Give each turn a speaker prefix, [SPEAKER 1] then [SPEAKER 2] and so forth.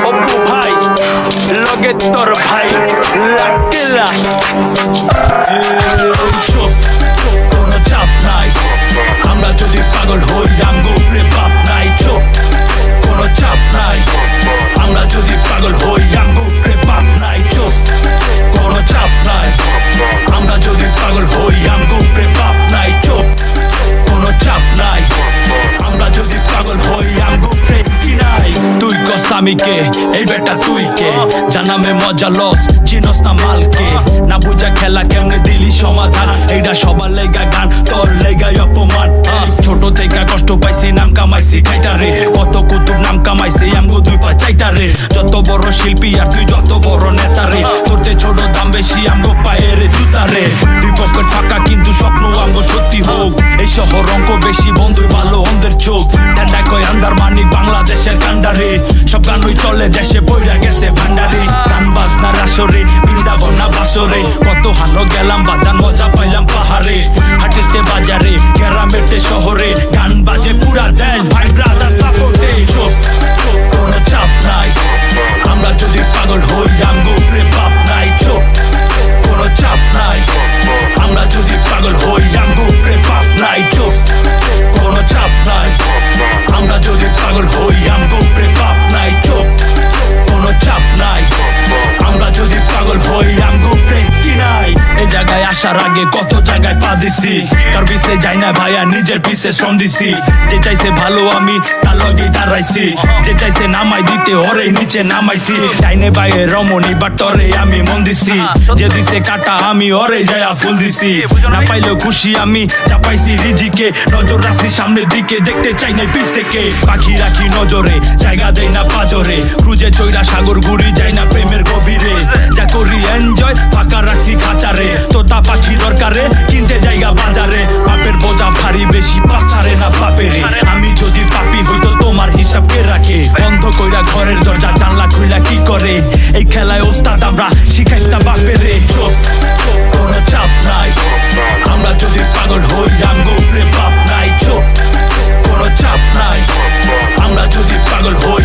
[SPEAKER 1] অপু ভাই লগে তোর ভাই লাকেলা
[SPEAKER 2] চুপ, কোনো চাপ নাই। আমরা যদি পাগল হই আমগো উপরে বাপ নাই। চুপ, কোনো চাপ নাই। আমরা যদি পাগল হই আমগো উপরে বাপ নাই। চুপ, কোনো চাপ নাই। আমরা যদি পাগল হই আমগো উপরে বাপ নাই। চুপ, কোনো চাপ নাই। আমরা যদি পাগল হই আমগো উপরে কি নাই। তুই কস আমি কে, এই বেটা তুই কে? জানামে মজা লস, চিনস না মালকে। না বুঝা খেলা কেমনে দিলি সমাধান। এইটা সবার লেগা গান, তোর লেগাই অপমান। ছোট থেকে কষ্ট পাইছি, নাম কামাইছি খাইটারে। কত কুতুব নাম কামাইছি আমগো দুই পা চাইটারে। যত বড় শিল্পী আর তুই যত বড় নেতারে। তোর যে ছোট দাম বেশি আমগো পায়ের জুতারে। দুই পকেট ফাঁকা কিন্তু স্বপ্ন আমগো সত্যি হোক। এই শহর অঙ্ক বেশি, বন্ধুর ভালো অন্ধের চোখ। ঠান্ডা কয় আন্দার মানি বাংলাদেশের কান্ডারে। সব গানই চলে দেশে বইরা গেছে ভান্ডারে। গান বাজনার আসরে, বৃন্দাবন না বাসরে। কত হানো গেলাম বাজান, মজা পাইলাম পাহাড়ে। হাটেতে বাজারে, গ্রামেতে শহরে। গান বাজে পুরা দেশ, ভাই ব্রাদার সাপোর্টে। চুপ, কোনো চাপ নাই। আমরা যদি পাগল হই আমগো উপরে বাপ নাই। চুপ, কোনো চাপ নাই। আমরা যদি পাগল হই আমগো উপরে বাপ নাই। চুপ, কোনো চাপ নাই। আমরা যদি পাগল হই আমগো উপরে বাপ নাই। চুপ, কোনো চাপ নাই। আমরা যদি পাগল হই আমগো উপরে কি নাই। এই জায়গায় আসার আগে কত জায়গায় পা দিছি। কার পিছে যাই না ভাইয়া, নিজের পিছে শ্রম দিছি। যে চাইছে ভালো আমি তার লগেই দাঁড়াইছি। যে চাইছে নামাই দিতে ওরে নিচে নামাইছি। ডাইনে বাইরে রমণী বাট তরে আমি মন দিছি। যে দিছে কাটা আমি ওরে যায়া ফুল দিছি। না পাইলেও খুশি আমি চাপাইছি রিজিকে। নজর রাখছি সামনের দিকে, দেখতে চাই না পিছ থেকে। পাখি রাখি নজরে, জায়গা দেই না পাজরে। ক্রুজে চৈরা সাগর ঘুরি, যাই না প্রেমের গভীরে। যা করি এনজয়, ফাঁকা রাখছি খাঁচারে। তোতা পাখি দরকারে, কিনতে জায়গা বাজারে। বাপের বোঝা ভারী বেশি, পাচারে না বাপেরে। আমি যদি পাপি হইতো তোমার হিসাব কে রাখে? বন্ধ কইরা ঘরের দরজা জানলা খুইলা কি করে? এই খেলায় ওস্তাদ আমরা, শিখাইস না বাপেরে। চুপ, কোনো চাপ নাই। আমরা যদি পাগল হই আমগো উপরে বাপ নাই। চুপ, কোনো চাপ নাই। আমরা যদি পাগল হই